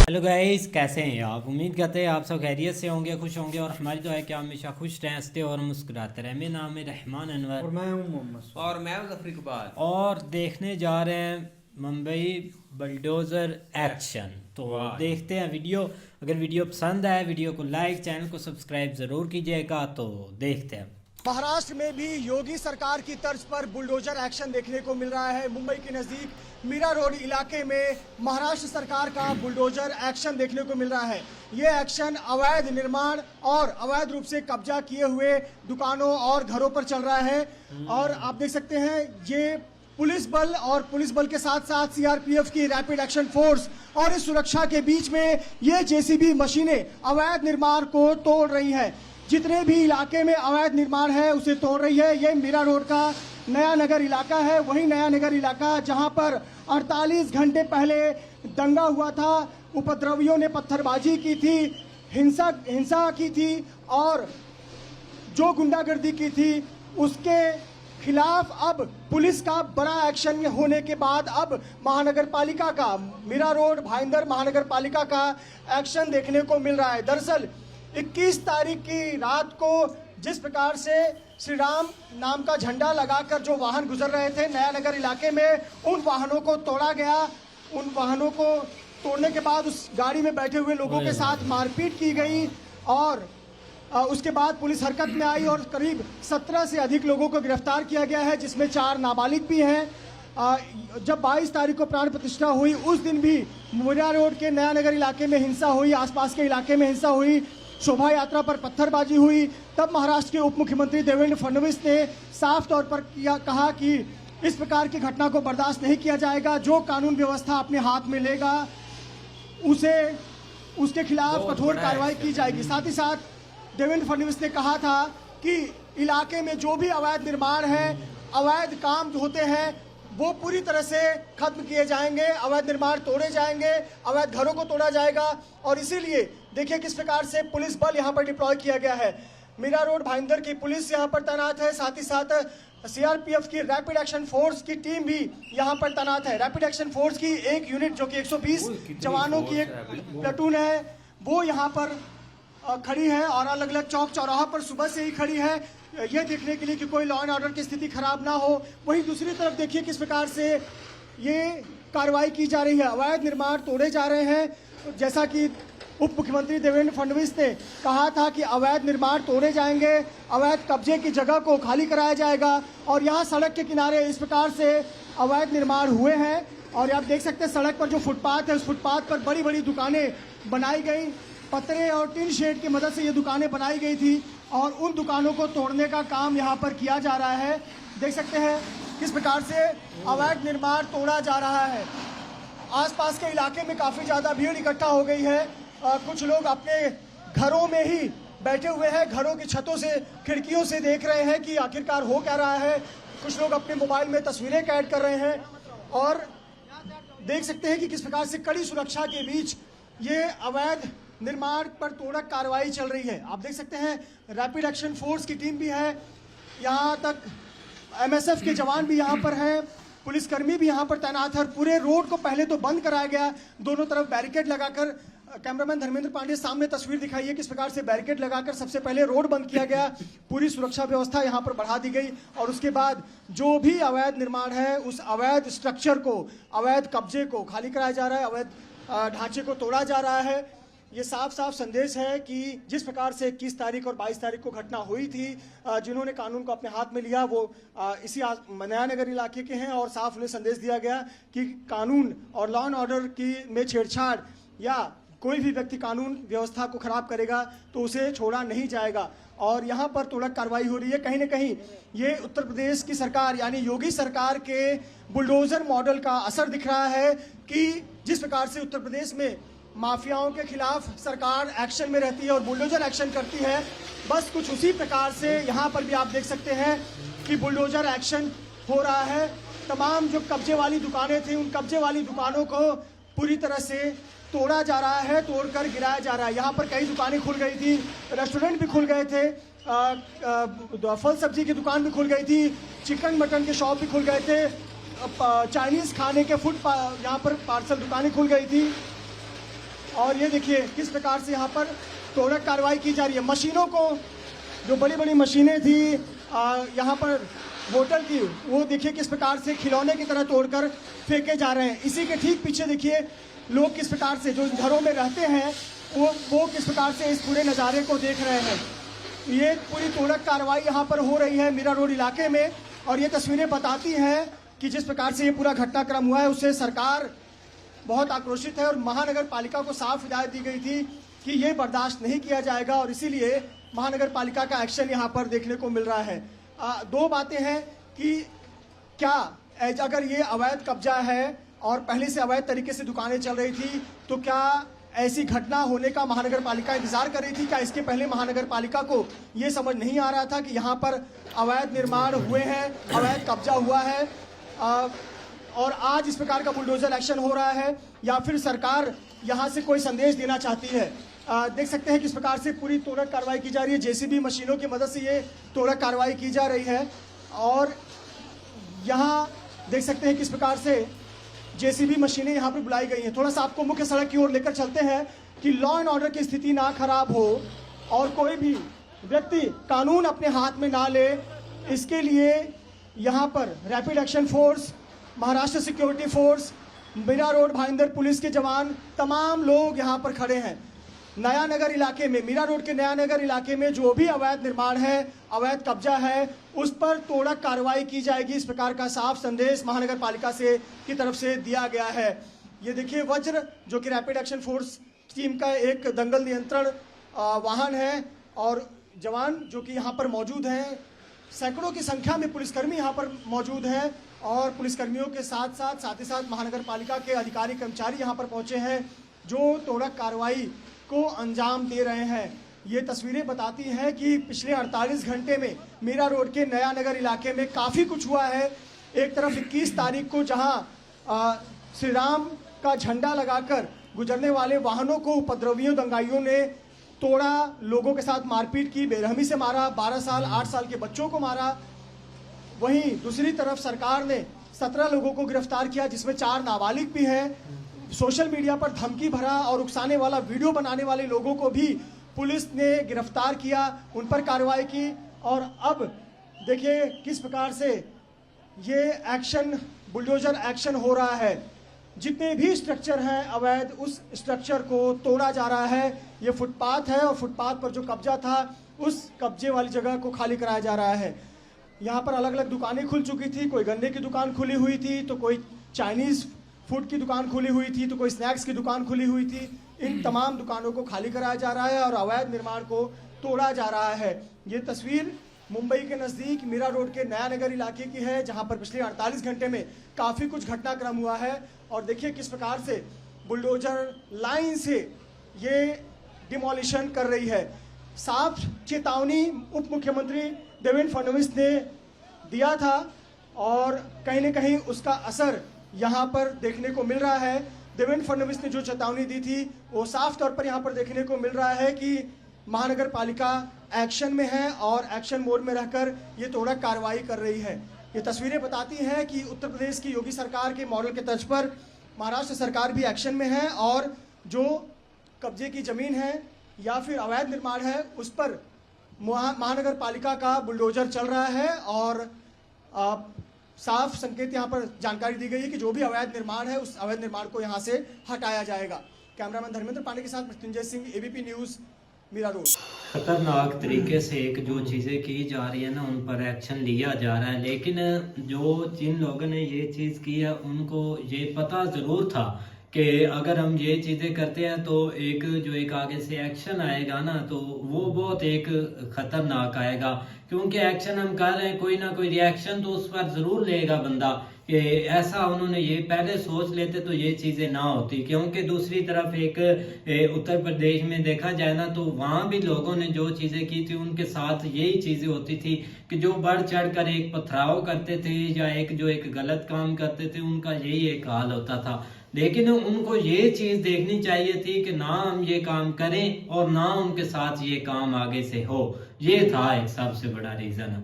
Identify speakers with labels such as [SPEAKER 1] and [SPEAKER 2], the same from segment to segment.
[SPEAKER 1] Hello guys, कैसे हैं आप? उम्मीद करते हैं आप सब खैरियत से होंगे, खुश होंगे और हमारी तो है कि आप हमेशा खुश रहें, हंसते और मुस्कुराते रहें। मेरा नाम है रहमान अनवर
[SPEAKER 2] और मैं हूं मोहम्मद
[SPEAKER 3] और मैं हूं ज़फर इकबाल।
[SPEAKER 1] और देखने जा रहे हैं मुंबई बुलडोज़र एक्शन। तो देखते हैं वीडियो। अगर वीडियो पसंद आए वीडियो को लाइक, चैनल को सब्सक्राइब ज़रूर कीजिएगा। तो देखते हैं।
[SPEAKER 2] महाराष्ट्र में भी योगी सरकार की तर्ज पर बुलडोजर एक्शन देखने को मिल रहा है। मुंबई के नज़दीक मीरा रोड इलाके में महाराष्ट्र सरकार का बुलडोजर एक्शन देखने को मिल रहा है। ये एक्शन अवैध निर्माण और अवैध रूप से कब्जा किए हुए दुकानों और घरों पर चल रहा है। और आप देख सकते हैं ये पुलिस बल और पुलिस बल के साथ साथ सीआरपीएफ की रैपिड एक्शन फोर्स और इस सुरक्षा के बीच में ये जेसीबी मशीनें अवैध निर्माण को तोड़ रही है। जितने भी इलाके में अवैध निर्माण है उसे तोड़ रही है। ये मीरा रोड का नया नगर इलाका है, वही नया नगर इलाका जहां पर 48 घंटे पहले दंगा हुआ था, उपद्रवियों ने पत्थरबाजी की थी, हिंसा की थी और जो गुंडागर्दी की थी उसके खिलाफ अब पुलिस का बड़ा एक्शन होने के बाद अब महानगर पालिका का, मीरा रोड भाईंदर महानगर पालिका का एक्शन देखने को मिल रहा है। दरअसल 21 तारीख की रात को जिस प्रकार से श्री राम नाम का झंडा लगाकर जो वाहन गुजर रहे थे नया नगर इलाके में, उन वाहनों को तोड़ा गया। उन वाहनों को तोड़ने के बाद उस गाड़ी में बैठे हुए लोगों के साथ मारपीट की गई और उसके बाद पुलिस हरकत में आई और करीब 17 से अधिक लोगों को गिरफ्तार किया गया है, जिसमें 4 नाबालिग भी हैं। जब 22 तारीख को प्राण प्रतिष्ठा हुई उस दिन भी मीरा रोड के नया नगर इलाके में हिंसा हुई, आसपास के इलाके में हिंसा हुई, शोभा यात्रा पर पत्थरबाजी हुई। तब महाराष्ट्र के उप मुख्यमंत्री देवेंद्र फडणवीस ने साफ तौर पर कहा कि इस प्रकार की घटना को बर्दाश्त नहीं किया जाएगा। जो कानून व्यवस्था अपने हाथ में लेगा उसके खिलाफ कठोर कार्रवाई की जाएगी। साथ ही साथ देवेंद्र फडणवीस ने कहा था कि इलाके में जो भी अवैध निर्माण है, अवैध काम होते हैं, वो पूरी तरह से खत्म किए जाएंगे, अवैध निर्माण तोड़े जाएंगे, अवैध घरों को तोड़ा जाएगा। और इसीलिए देखिए किस प्रकार से पुलिस बल यहाँ पर डिप्लॉय किया गया है। मीरा रोड भाईंदर की पुलिस यहाँ पर तैनात है, साथ ही साथ सीआरपीएफ की रैपिड एक्शन फोर्स की टीम भी यहाँ पर तैनात है। रैपिड एक्शन फोर्स की एक यूनिट जो कि 120 जवानों की एक प्लेटून है, वो यहाँ पर खड़ी है और अलग अलग चौक चौराहा पर सुबह से ही खड़ी है, ये देखने के लिए कि कोई लॉ एंड ऑर्डर की स्थिति खराब ना हो। वहीं दूसरी तरफ देखिए किस प्रकार से ये कार्रवाई की जा रही है। अवैध निर्माण तोड़े जा रहे हैं। जैसा कि उप मुख्यमंत्री देवेंद्र फडणवीस ने कहा था कि अवैध निर्माण तोड़े जाएंगे, अवैध कब्जे की जगह को खाली कराया जाएगा। और यहाँ सड़क के किनारे इस प्रकार से अवैध निर्माण हुए हैं और आप देख सकते हैं सड़क पर जो फुटपाथ है उस फुटपाथ पर बड़ी बड़ी दुकानें बनाई गई, पतरे और टिन शेड की मदद से ये दुकानें बनाई गई थी और उन दुकानों को तोड़ने का काम यहाँ पर किया जा रहा है। देख सकते हैं किस प्रकार से अवैध निर्माण तोड़ा जा रहा है। आसपास के इलाके में काफ़ी ज़्यादा भीड़ इकट्ठा हो गई है। कुछ लोग अपने घरों में ही बैठे हुए हैं, घरों की छतों से, खिड़कियों से देख रहे हैं कि आखिरकार हो क्या रहा है। कुछ लोग अपने मोबाइल में तस्वीरें कैद कर रहे हैं और देख सकते हैं कि किस प्रकार से कड़ी सुरक्षा के बीच ये अवैध निर्माण पर तोड़क कार्रवाई चल रही है। आप देख सकते हैं रैपिड एक्शन फोर्स की टीम भी है, यहाँ तक एमएसएफ के जवान भी यहाँ पर हैं, पुलिसकर्मी भी यहाँ पर तैनात है। पूरे रोड को पहले तो बंद कराया गया, दोनों तरफ बैरिकेड लगाकर। कैमरामैन धर्मेंद्र पांडे सामने तस्वीर दिखाइए किस प्रकार से बैरिकेड लगाकर सबसे पहले रोड बंद किया गया, पूरी सुरक्षा व्यवस्था यहाँ पर बढ़ा दी गई और उसके बाद जो भी अवैध निर्माण है उस अवैध स्ट्रक्चर को, अवैध कब्जे को खाली कराया जा रहा है, अवैध ढांचे को तोड़ा जा रहा है। ये साफ साफ संदेश है कि जिस प्रकार से 21 तारीख और 22 तारीख को घटना हुई थी, जिन्होंने कानून को अपने हाथ में लिया वो इसी नया नगर इलाके के हैं और साफ उन्हें संदेश दिया गया कि कानून और लॉ एंड ऑर्डर की में छेड़छाड़ या कोई भी व्यक्ति कानून व्यवस्था को खराब करेगा तो उसे छोड़ा नहीं जाएगा। और यहाँ पर तोड़क कार्रवाई हो रही है। कहीं न कहीं ये उत्तर प्रदेश की सरकार यानी योगी सरकार के बुलडोजर मॉडल का असर दिख रहा है कि जिस प्रकार से उत्तर प्रदेश में माफियाओं के खिलाफ सरकार एक्शन में रहती है और बुलडोजर एक्शन करती है, बस कुछ उसी प्रकार से यहाँ पर भी आप देख सकते हैं कि बुलडोजर एक्शन हो रहा है। तमाम जो कब्जे वाली दुकानें थी उन कब्जे वाली दुकानों को पूरी तरह से तोड़ा जा रहा है, तोड़कर गिराया जा रहा है। यहाँ पर कई दुकानें खुल गई थी, रेस्टोरेंट भी खुल गए थे फल सब्जी की दुकान भी खुल गई थी, चिकन मटन के शॉप भी खुल गए थे, चाइनीज़ खाने के यहाँ पर पार्सल दुकानें खुल गई थी। और ये देखिए किस प्रकार से यहाँ पर तोड़क कार्रवाई की जा रही है। मशीनों को, जो बड़ी बड़ी मशीनें थी यहाँ पर होटल की, वो देखिए किस प्रकार से खिलौने की तरह तोड़कर फेंके जा रहे हैं। इसी के ठीक पीछे देखिए लोग किस प्रकार से जो घरों में रहते हैं वो किस प्रकार से इस पूरे नज़ारे को देख रहे हैं। ये पूरी तोड़क कार्रवाई यहाँ पर हो रही है मीरा रोड इलाके में, और ये तस्वीरें बताती हैं कि जिस प्रकार से ये पूरा घटनाक्रम हुआ है उससे सरकार बहुत आक्रोशित है और महानगर पालिका को साफ हिदायत दी गई थी कि ये बर्दाश्त नहीं किया जाएगा, और इसीलिए महानगर पालिका का एक्शन यहाँ पर देखने को मिल रहा है। दो बातें हैं कि क्या अगर ये अवैध कब्जा है और पहले से अवैध तरीके से दुकानें चल रही थी, तो क्या ऐसी घटना होने का महानगर पालिका इंतजार कर रही थी? क्या इसके पहले महानगर पालिका को ये समझ नहीं आ रहा था कि यहाँ पर अवैध निर्माण हुए हैं, अवैध कब्जा हुआ है, और आज इस प्रकार का बुलडोजर एक्शन हो रहा है? या फिर सरकार यहाँ से कोई संदेश देना चाहती है? देख सकते हैं किस प्रकार से पूरी तोड़क कार्रवाई की जा रही है। जेसीबी मशीनों की मदद से ये तोड़क कार्रवाई की जा रही है, और यहाँ देख सकते हैं किस प्रकार से जेसीबी मशीनें यहाँ पर बुलाई गई हैं। थोड़ा सा आपको मुख्य सड़क की ओर लेकर चलते हैं कि लॉ एंड ऑर्डर की स्थिति ना खराब हो और कोई भी व्यक्ति कानून अपने हाथ में ना ले, इसके लिए यहाँ पर rapid action force, Maharashtra security force, Mira Road Bhayandar police के जवान, तमाम लोग यहाँ पर खड़े हैं। नया नगर इलाके में, मीरा रोड के नया नगर इलाके में जो भी अवैध निर्माण है, अवैध कब्जा है, उस पर तोड़क कार्रवाई की जाएगी, इस प्रकार का साफ संदेश महानगर पालिका से की तरफ से दिया गया है। ये देखिए वज्र, जो कि रैपिड एक्शन फोर्स टीम का एक दंगल नियंत्रण वाहन है, और जवान जो कि यहाँ पर मौजूद हैं, सैकड़ों की संख्या में पुलिसकर्मी यहाँ पर मौजूद हैं, और पुलिसकर्मियों के साथ ही साथ महानगर पालिका के अधिकारी कर्मचारी यहाँ पर पहुँचे हैं जो तोड़क कार्रवाई को अंजाम दे रहे हैं। ये तस्वीरें बताती हैं कि पिछले 48 घंटे में मीरा रोड के नया नगर इलाके में काफ़ी कुछ हुआ है। एक तरफ 21 तारीख को जहां श्री राम का झंडा लगाकर गुजरने वाले वाहनों को उपद्रवियों दंगाइयों ने तोड़ा, लोगों के साथ मारपीट की, बेरहमी से मारा, 12 साल 8 साल के बच्चों को मारा। वहीं दूसरी तरफ सरकार ने 17 लोगों को गिरफ्तार किया, जिसमें 4 नाबालिग भी हैं। सोशल मीडिया पर धमकी भरा और उकसाने वाला वीडियो बनाने वाले लोगों को भी पुलिस ने गिरफ्तार किया, उन पर कार्रवाई की। और अब देखिए किस प्रकार से ये एक्शन, बुलडोजर एक्शन हो रहा है। जितने भी स्ट्रक्चर हैं अवैध, उस स्ट्रक्चर को तोड़ा जा रहा है। ये फुटपाथ है और फुटपाथ पर जो कब्जा था उस कब्जे वाली जगह को खाली कराया जा रहा है। यहाँ पर अलग अलग दुकानें खुल चुकी थी, कोई गन्ने की दुकान खुली हुई थी, तो कोई चाइनीज़ फूड की दुकान खुली हुई थी, तो कोई स्नैक्स की दुकान खुली हुई थी। इन तमाम दुकानों को खाली कराया जा रहा है और अवैध निर्माण को तोड़ा जा रहा है। ये तस्वीर मुंबई के नज़दीक मीरा रोड के नया नगर इलाके की है, जहां पर पिछले 48 घंटे में काफ़ी कुछ घटनाक्रम हुआ है। और देखिए किस प्रकार से बुलडोजर लाइन से ये डिमोलिशन कर रही है। साफ चेतावनी उप मुख्यमंत्री देवेंद्र फडणवीस ने दिया था और कहीं न कहीं उसका असर यहाँ पर देखने को मिल रहा है। देवेंद्र फडणवीस ने जो चेतावनी दी थी वो साफ तौर पर यहाँ पर देखने को मिल रहा है कि महानगर पालिका एक्शन में है और एक्शन मोड में रहकर ये तोड़क कार्रवाई कर रही है। ये तस्वीरें बताती हैं कि उत्तर प्रदेश की योगी सरकार के मॉडल के तर्ज पर महाराष्ट्र सरकार भी एक्शन में है और जो कब्जे की ज़मीन है या फिर अवैध निर्माण है उस पर महानगर पालिका का बुलडोजर चल रहा है और साफ संकेत यहाँ पर जानकारी दी गई है कि जो भी अवैध निर्माण है उस अवैध निर्माण को यहाँ से हटाया जाएगा। कैमरामैन धर्मेंद्र पांडे के साथ Mrityunjay Singh, ABP news, Mira Road.
[SPEAKER 1] खतरनाक तरीके से एक जो चीज़ें की जा रही है ना उन पर एक्शन लिया जा रहा है, लेकिन जो जिन लोगों ने ये चीज़ की है उनको ये पता ज़रूर था कि अगर हम ये चीज़ें करते हैं तो एक आगे से एक्शन आएगा ना तो वो बहुत एक खतरनाक आएगा, क्योंकि एक्शन हम कर रहे हैं, कोई ना कोई रिएक्शन तो उस पर ज़रूर लेगा बंदा। कि ऐसा उन्होंने ये पहले सोच लेते तो ये चीज़ें ना होती। क्योंकि दूसरी तरफ एक उत्तर प्रदेश में देखा जाए ना तो वहाँ भी लोगों ने जो चीज़ें की थी उनके साथ यही चीज़ें होती थी कि जो बढ़ चढ़ कर एक पथराव करते थे या एक गलत काम करते थे उनका यही एक हाल होता था। लेकिन उनको ये चीज देखनी चाहिए थी कि ना हम ये काम करें और ना उनके साथ ये काम आगे से हो। ये था एक सबसे बड़ा रीजन।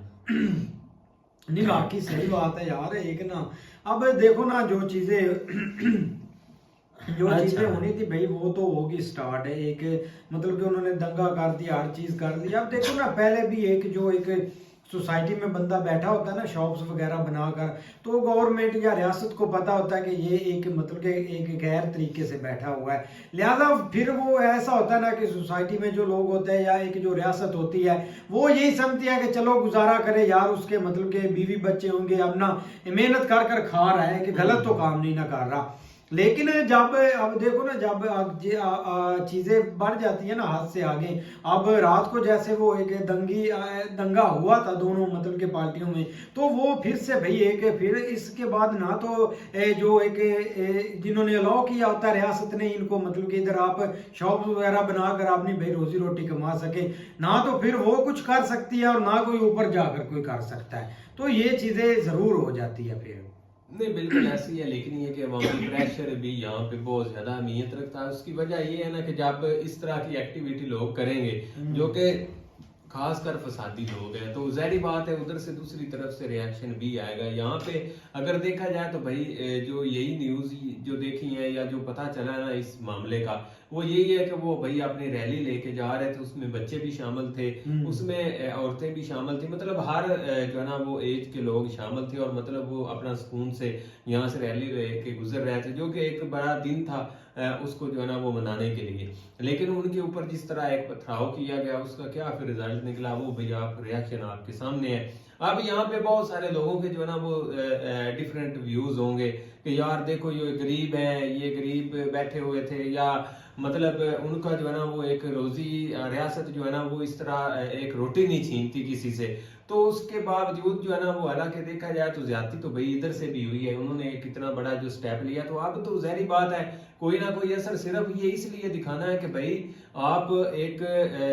[SPEAKER 3] नहीं बाकी सही बात है यार। एक ना अब देखो ना जो चीजें चीजें होनी थी भाई वो तो होगी स्टार्ट है। एक मतलब कि उन्होंने दंगा कर दिया, हर चीज कर दी। अब देखो ना पहले भी एक जो एक सोसाइटी में बंदा बैठा होता है ना शॉप्स वगैरह बनाकर, तो गवर्नमेंट या रियासत को पता होता है कि ये एक मतलब कि एक गैर तरीके से बैठा हुआ है। लिहाजा फिर वो ऐसा होता है ना कि सोसाइटी में जो लोग होते हैं या एक जो रियासत होती है वो यही समझती है कि चलो गुजारा करे यार, उसके मतलब के बीवी बच्चे होंगे, अपना मेहनत कर कर खा रहा है कि गलत तो काम नहीं ना कर रहा। लेकिन जब अब देखो ना जब चीजें बढ़ जाती है ना हाथ से आगे, अब रात को जैसे वो एक दंगा हुआ था दोनों मतलब के पार्टियों में, तो वो फिर से भाई एक फिर इसके बाद ना तो जो एक जिन्होंने अलाउ किया होता है रियासत ने इनको मतलब कि इधर आप शॉप वगैरह बनाकर अपनी भाई रोजी रोटी कमा सके, ना तो फिर वो कुछ कर सकती है और ना कोई ऊपर जाकर कोई कर सकता है। तो ये चीजें जरूर हो जाती है फिर।
[SPEAKER 4] नहीं बिल्कुल ऐसी है, लेकिन ये कि अवामी प्रेशर भी यहाँ पे बहुत ज्यादा अहमियत रखता है। उसकी वजह ये है ना कि जब इस तरह की एक्टिविटी लोग करेंगे जो कि खासकर फसादी लोग हैं, तो जाहिर बात है उधर से दूसरी तरफ से रिएक्शन भी आएगा। यहाँ पे अगर देखा जाए तो भाई जो यही न्यूज जो देखी है या जो पता चला ना इस मामले का, वो यही है कि वो भाई अपनी रैली लेके जा रहे थे, उसमें बच्चे भी शामिल थे, उसमें औरतें भी शामिल थी, मतलब हर जो है ना वो एज के लोग शामिल थे। और मतलब वो अपना सुकून से यहाँ से रैली लेके गुजर रहे थे, जो कि एक बड़ा दिन था उसको जो है ना वो मनाने के लिए। लेकिन उनके ऊपर जिस तरह एक पथराव किया गया उसका क्या फिर रिजल्ट निकला वो भैया आप रिएक्शन आपके सामने है। अब यहाँ पे बहुत सारे लोगों के जो है ना वो डिफरेंट व्यूज होंगे कि यार देखो ये गरीब है, ये गरीब बैठे हुए थे, या मतलब उनका जो है ना वो एक रोजी रियासत जो है ना वो इस तरह एक रोटी नहीं छीनती किसी से। तो उसके बावजूद जो है ना वो हालांकि देखा जाए तो ज्यादती तो भाई इधर से भी हुई है, उन्होंने कितना बड़ा जो स्टेप लिया। तो अब तो जाहिर बात है कोई ना कोई असर सिर्फ ये इसलिए दिखाना है कि भाई आप एक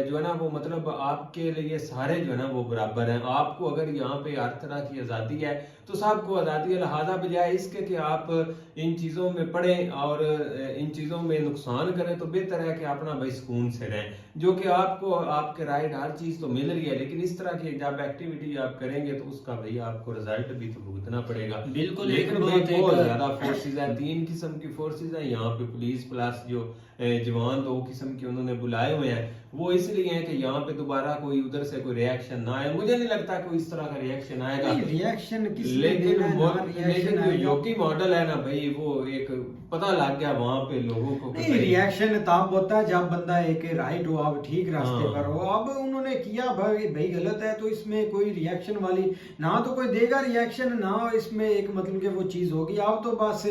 [SPEAKER 4] जो है ना वो मतलब आपके लिए सारे जो है ना वो बराबर हैं। आपको अगर यहाँ पे हर तरह की आज़ादी है तो सबको आज़ादी है, लिहाजा बजाय इसके कि आप इन चीज़ों में पढ़ें और इन चीज़ों में नुकसान करें, तो बेहतर है कि अपना भाई सुकून से रहें, जो कि आपको आपके राइट हर चीज़ तो मिल रही है। लेकिन इस तरह की जब एक्टिविटी आप करेंगे तो उसका भाई आपको रिजल्ट भी तो भुगतना पड़ेगा।
[SPEAKER 1] बिल्कुल।
[SPEAKER 4] लेकिन बहुत ज्यादा फोर्सेज है, 3 किस्म की फोर्सेज है यहाँ पे, पुलिस प्लस जो जवान 2 किस्म के उन्होंने बुलाए हुए हैं। वो इसलिए है कि यहाँ पे दोबारा कोई उधर से कोई रिएक्शन ना आए। मुझे नहीं लगता कोई इस तरह का रिएक्शन आएगा,
[SPEAKER 3] रिएक्शन
[SPEAKER 4] लेकिन जो योगी मॉडल है ना भाई वो एक पता लग गया वहां पे लोगों को।
[SPEAKER 3] नहीं रिएक्शन तब होता है जब बंदा एक राइट हो, आप ठीक रास्ते पर हो। अब उन्होंने किया भाई गलत है, तो इसमें कोई रिएक्शन वाली ना तो कोई देगा रिएक्शन, ना इसमें एक मतलब कि वो चीज होगी। अब तो बस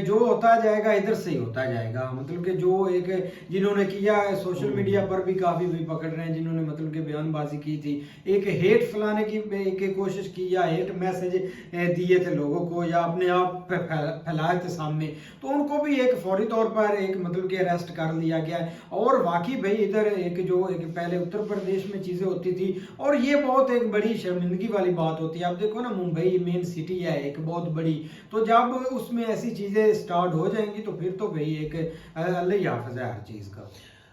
[SPEAKER 3] जो होता जाएगा इधर से ही होता जाएगा। मतलब कि जो एक जिन्होंने किया सोशल मीडिया पर भी काफी भी पकड़ रहे हैं, जिन्होंने मतलब कि बयानबाजी की थी, एक हेट फैलाने की एक कोशिश की या हेट मैसेज दिए थे लोगों को या अपने आप फैलाए थे सामने, तो उनको भी एक फौरी तौर पर एक मतलब कि अरेस्ट कर लिया गया है। और वाकई भाई इधर एक जो एक पहले उत्तर प्रदेश में चीजें होती थी और ये बहुत एक बड़ी शर्मिंदगी वाली बात होती है। आप देखो ना मुंबई मेन सिटी है एक बहुत बड़ी, तो जब उसमें ऐसी चीजें स्टार्ट हो जाएंगी तो फिर तो भाई एक अल्लाह ही हाफ़िज़ है हर चीज का।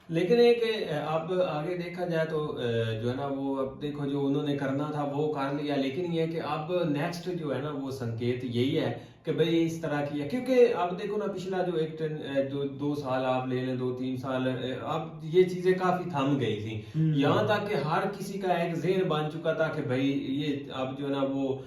[SPEAKER 4] लेकिन एक अब आगे देखा जाए तो जो है ना वो अब देखो जो उन्होंने करना था वो कर लिया, लेकिन ये कि अब नेक्स्ट जो है ना वो संकेत यही है कि भाई इस तरह की है। क्योंकि अब देखो ना पिछला जो जो 2 साल आप ले लें, 2-3 साल, अब ये चीजें काफी थम गई थी। यहाँ तक कि हर किसी का एक ज़हन बन चुका था कि भाई ये अब जो है ना वो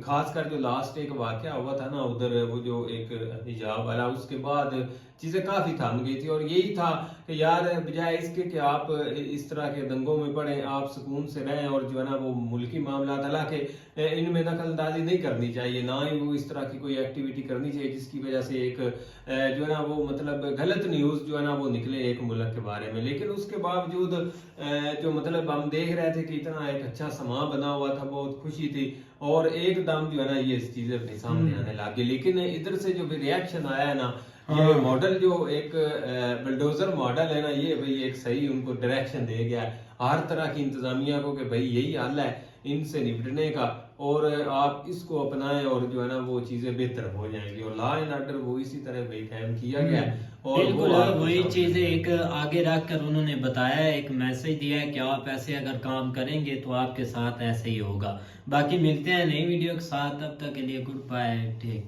[SPEAKER 4] खासकर जो लास्ट एक वाकया हुआ था ना उधर वो जो एक हिजाब वाला, उसके बाद चीजें काफी थम गई थी। और यही था कि यार बजाय इसके कि आप इस तरह के दंगों में पड़े, आप सुकून से रहें और जो है ना वो मुल्की मामला हालांकि इनमें दखलंदाजी नहीं करनी चाहिए, ना ही वो इस तरह की कोई एक्टिविटी करनी चाहिए जिसकी वजह से एक जो है ना वो मतलब गलत न्यूज जो है ना वो निकले एक मुल्क के बारे में। लेकिन उसके बावजूद जो मतलब हम देख रहे थे कि इतना एक अच्छा समा बना हुआ था, बहुत खुशी थी, और एकदम जो है ना ये चीजें अपने सामने आने लगी। लेकिन इधर से जो भी रिएक्शन आया है ना, ये मॉडल जो एक बुलडोजर मॉडल है ना, ये भाई एक सही उनको डायरेक्शन दे गया हर तरह की इंतजामिया को कि भाई यही हल है इनसे निपटने का। और आप इसको अपनाएं और जो है ना वो चीजें बेहतर हो जाएंगी। और लॉ एंड ऑर्डर वो इसी तरह भाई कायम किया गया है और
[SPEAKER 1] बिल्कुल
[SPEAKER 4] वो आपके
[SPEAKER 1] वही
[SPEAKER 4] सामने
[SPEAKER 1] चीजें
[SPEAKER 4] है।
[SPEAKER 1] एक आगे रख कर उन्होंने बताया, एक मैसेज दिया है कि आप ऐसे अगर काम करेंगे तो आपके साथ ऐसे ही होगा। बाकी मिलते हैं नई वीडियो के साथ, तब तक के लिए गुड बाय, टेक।